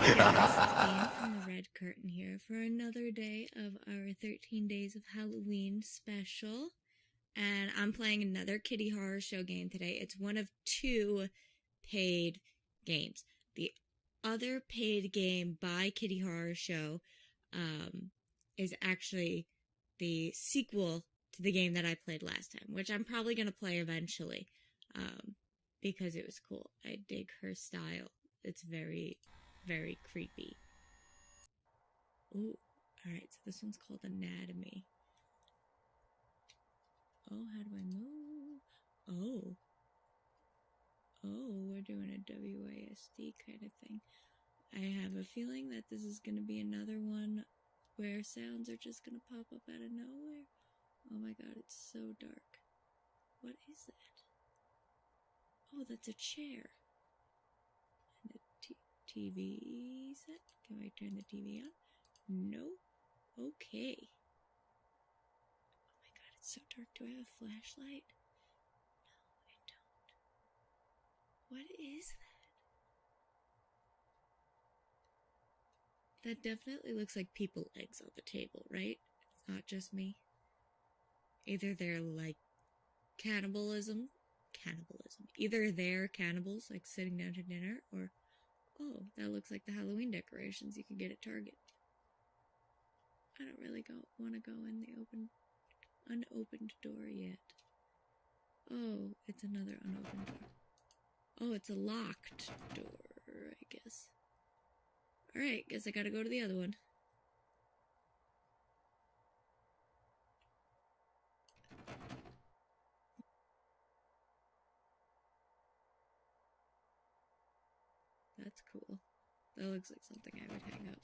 Dan from the Red Curtain here for another day of our 13 Days of Halloween special. And I'm playing another Kitty Horror Show game today. It's one of two paid games. The other paid game by Kitty Horror Show is actually the sequel to the game that I played last time, which I'm probably going to play eventually because it was cool. I dig her style. It's very, very creepy. Ooh, alright, so this one's called Anatomy. Oh, how do I move? Oh, we're doing a WASD kind of thing. I have a feeling that this is going to be another one where sounds are just going to pop up out of nowhere. Oh my god, it's so dark. What is that? Oh, that's a chair. And a TV set? Can I turn the TV on? No? Okay. Oh my god, it's so dark. Do I have a flashlight? No, I don't. What is that? That definitely looks like people legs on the table, right? It's not just me. Either they're like cannibalism. Either they're cannibals, like sitting down to dinner, or, oh, that looks like the Halloween decorations you can get at Target. I don't really want to go in the unopened door yet. Oh, it's another unopened door. Oh, it's a locked door, I guess. Alright, guess I gotta go to the other one. That's cool. That looks like something I would hang up.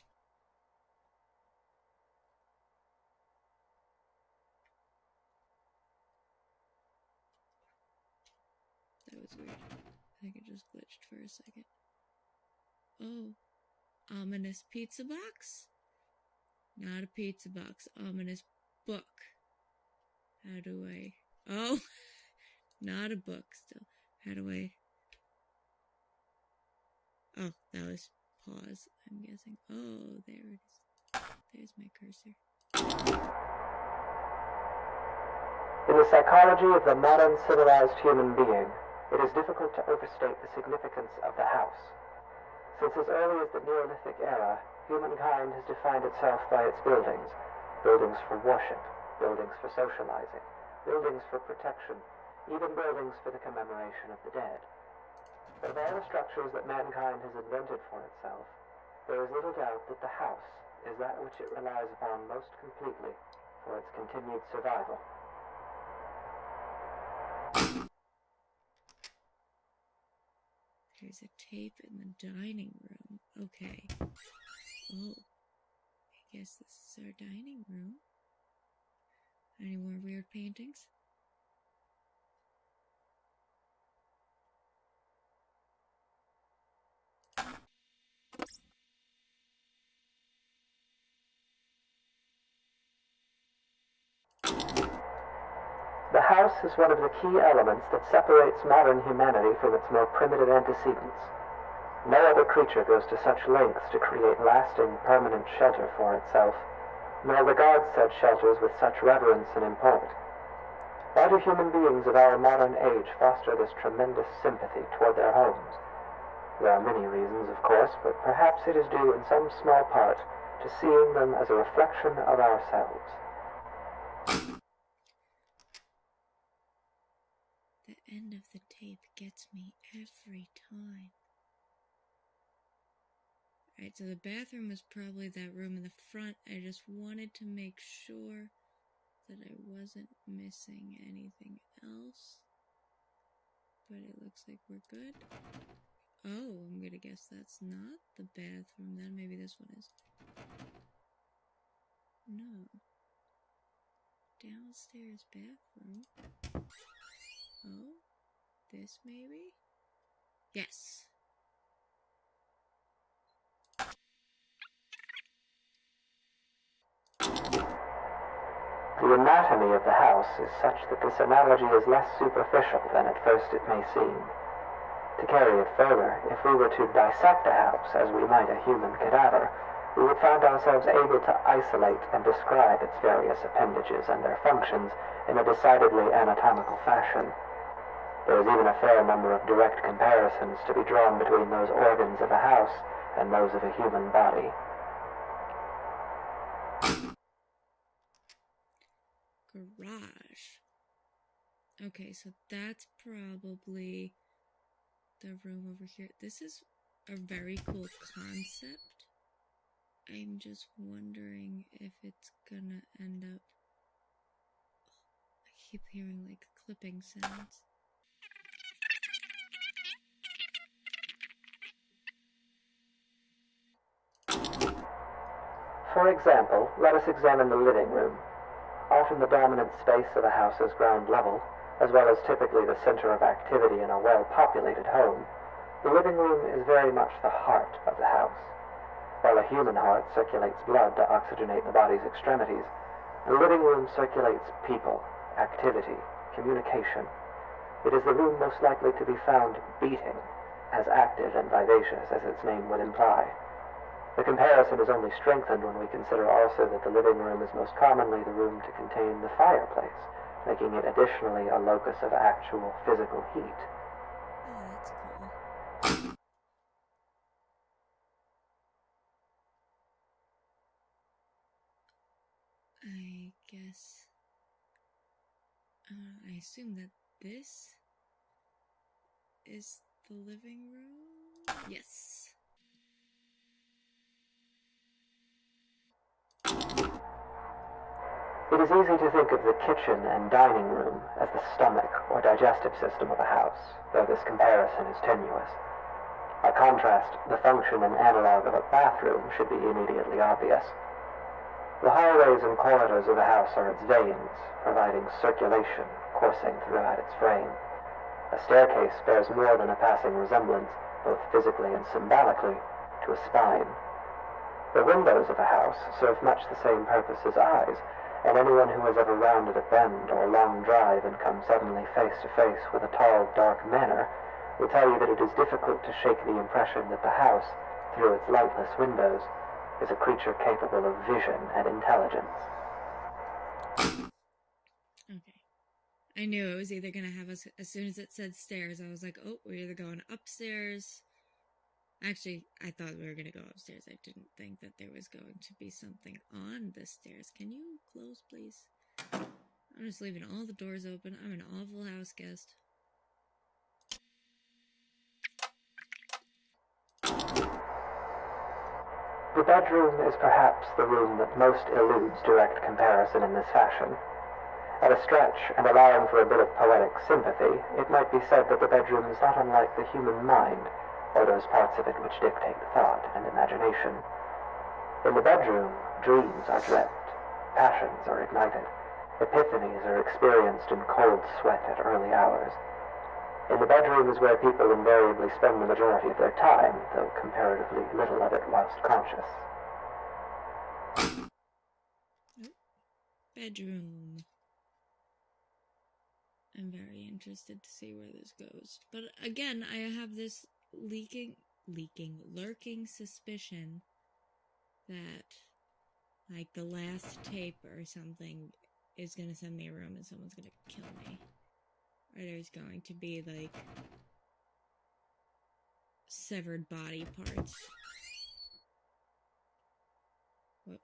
That was weird. I think it just glitched for a second. Oh. Ominous pizza box? Not a pizza box. Ominous book. How do I... Oh! Not a book still. How do I... Oh, that was pause, I'm guessing. Oh, there it is. There's my cursor. In the psychology of the modern civilized human being, it is difficult to overstate the significance of the house. Since as early as the Neolithic era, humankind has defined itself by its buildings. Buildings for worship, buildings for socializing, buildings for protection, even buildings for the commemoration of the dead. But of all the structures that mankind has invented for itself, there is little doubt that the house is that which it relies upon most completely for its continued survival. There's a tape in the dining room. Okay. Oh. I guess this is our dining room. Any more weird paintings? The house is one of the key elements that separates modern humanity from its more primitive antecedents. No other creature goes to such lengths to create lasting, permanent shelter for itself, nor regards such shelters with such reverence and import. Why do human beings of our modern age foster this tremendous sympathy toward their homes? There are many reasons, of course, but perhaps it is due in some small part to seeing them as a reflection of ourselves. The end of the tape gets me every time. Alright, so the bathroom is probably that room in the front. I just wanted to make sure that I wasn't missing anything else. But it looks like we're good. Oh, I'm gonna guess that's not the bathroom then. Maybe this one is. No. Downstairs bathroom. Oh, this maybe? Yes. The anatomy of the house is such that this analogy is less superficial than at first it may seem. To carry it further, if we were to dissect a house as we might a human cadaver, we would find ourselves able to isolate and describe its various appendages and their functions in a decidedly anatomical fashion. There is even a fair number of direct comparisons to be drawn between those organs of a house and those of a human body. Garage. Okay, so that's probably the room over here. This is a very cool concept. I'm just wondering if it's gonna end up... I keep hearing like clipping sounds. For example, let us examine the living room. Often the dominant space of a house's ground level, as well as typically the center of activity in a well-populated home, the living room is very much the heart of the house. While a human heart circulates blood to oxygenate the body's extremities, the living room circulates people, activity, communication. It is the room most likely to be found beating, as active and vivacious as its name would imply. The comparison is only strengthened when we consider also that the living room is most commonly the room to contain the fireplace, making it additionally a locus of actual physical heat. Oh, that's cool. I guess... I assume that this is the living room? Yes. It is easy to think of the kitchen and dining room as the stomach or digestive system of a house, though this comparison is tenuous. By contrast, the function and analog of a bathroom should be immediately obvious. The hallways and corridors of a house are its veins, providing circulation coursing throughout its frame. A staircase bears more than a passing resemblance, both physically and symbolically, to a spine. The windows of a house serve much the same purpose as eyes, and anyone who has ever rounded a bend or long drive and come suddenly face to face with a tall, dark manor will tell you that it is difficult to shake the impression that the house, through its lightless windows, is a creature capable of vision and intelligence. Okay. I knew it was either going to have us, as soon as it said stairs, I was like, oh, we're either going upstairs. Actually, I thought we were going to go upstairs. I didn't think that there was going to be something on the stairs. Can you close, please? I'm just leaving all the doors open. I'm an awful house guest. The bedroom is perhaps the room that most eludes direct comparison in this fashion. At a stretch, and allowing for a bit of poetic sympathy, it might be said that the bedroom is not unlike the human mind, or those parts of it which dictate thought and imagination. In the bedroom, dreams are dreamt, passions are ignited, epiphanies are experienced in cold sweat at early hours. In the bedroom is where people invariably spend the majority of their time, though comparatively little of it whilst conscious. Bedroom. I'm very interested to see where this goes. But again, I have this lurking suspicion that, like, the last tape or something is gonna send me a room and someone's gonna kill me. Or there's going to be, like, severed body parts. What?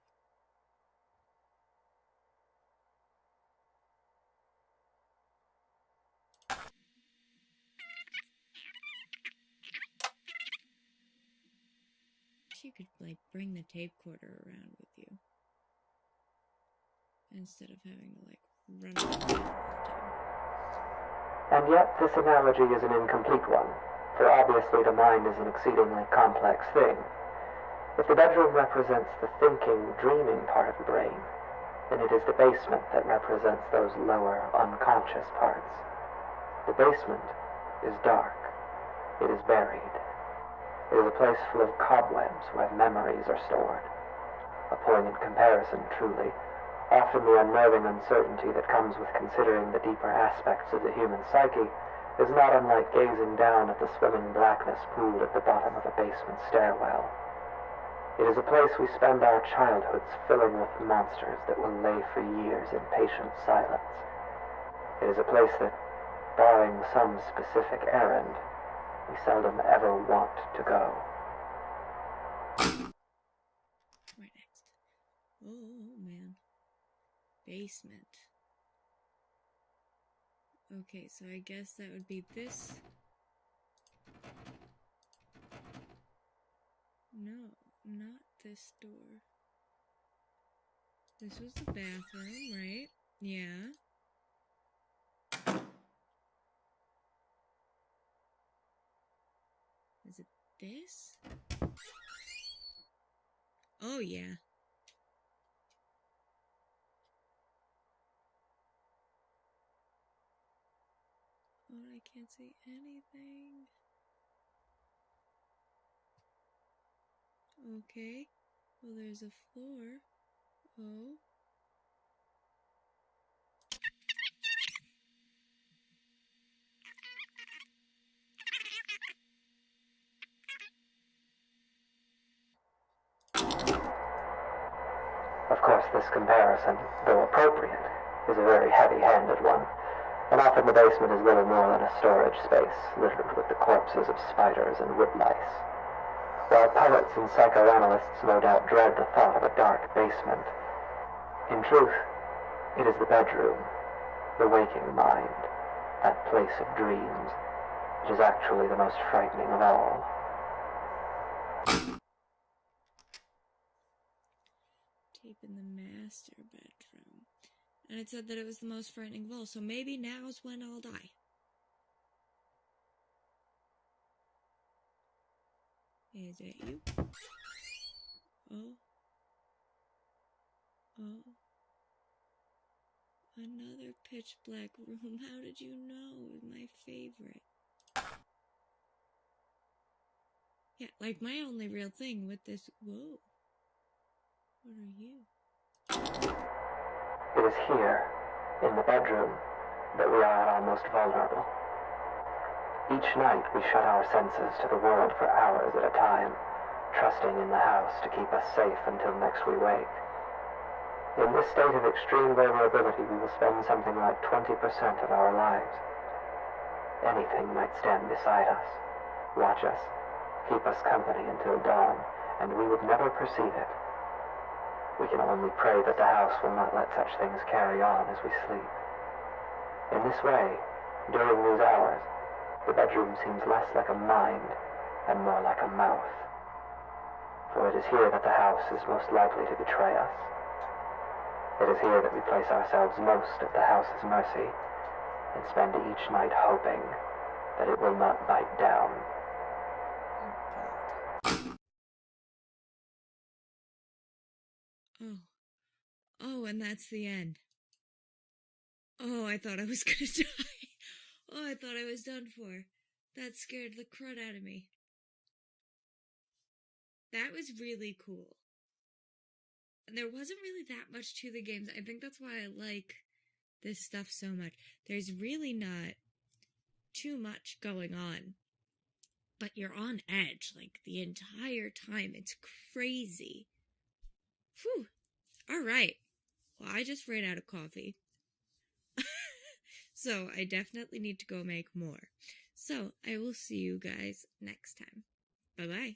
You could, like, bring the tape recorder around with you instead of having to, like, run around all the time. And yet this analogy is an incomplete one, for obviously the mind is an exceedingly complex thing. If the bedroom represents the thinking, dreaming part of the brain, then it is the basement that represents those lower, unconscious parts. The basement is dark. It is buried. It is a place full of cobwebs where memories are stored. A poignant comparison, truly, Often the unnerving uncertainty that comes with considering the deeper aspects of the human psyche is not unlike gazing down at the swimming blackness pooled at the bottom of a basement stairwell. It is a place we spend our childhoods filling with monsters that will lay for years in patient silence. It is a place that, barring some specific errand, we seldom ever want to go. Where next? Oh, man. Basement. Okay, so I guess that would be this. No, not this door. This was the bathroom, right? Yeah. Is it this? Oh, yeah. Oh, I can't see anything. Okay. Well, there's a floor. Oh. Of course, this comparison, though appropriate, is a very heavy-handed one, and often the basement is little more than a storage space littered with the corpses of spiders and woodlice. While poets and psychoanalysts no doubt dread the thought of a dark basement, in truth, it is the bedroom, the waking mind, that place of dreams, which is actually the most frightening of all. Tape in the master bedroom. And it said that it was the most frightening of all, so maybe now's when I'll die. Is it you? Oh. Oh. Another pitch black room. How did you know? It was my favorite. Yeah, like my only real thing with this. Whoa. What are you? It is here, in the bedroom, that we are at our most vulnerable. Each night we shut our senses to the world for hours at a time, trusting in the house to keep us safe until next we wake. In this state of extreme vulnerability, we will spend something like 20% of our lives. Anything might stand beside us, watch us, keep us company until dawn, and we would never perceive it. We can only pray that the house will not let such things carry on as we sleep. In this way, during these hours, the bedroom seems less like a mind and more like a mouth. For it is here that the house is most likely to betray us. It is here that we place ourselves most at the house's mercy and spend each night hoping that it will not bite down. Oh. Oh, and that's the end. Oh, I thought I was gonna die. Oh, I thought I was done for. That scared the crud out of me. That was really cool. And there wasn't really that much to the games. I think that's why I like this stuff so much. There's really not too much going on. But you're on edge, like, the entire time. It's crazy. Whew. Alright. Well, I just ran out of coffee. So, I definitely need to go make more. So, I will see you guys next time. Bye-bye.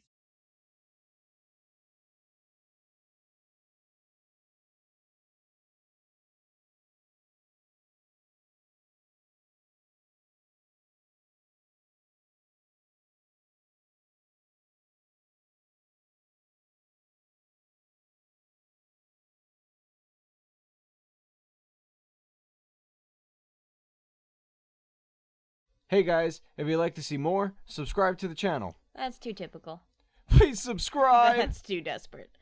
Hey guys, if you'd like to see more, subscribe to the channel. That's too typical. Please subscribe! That's too desperate.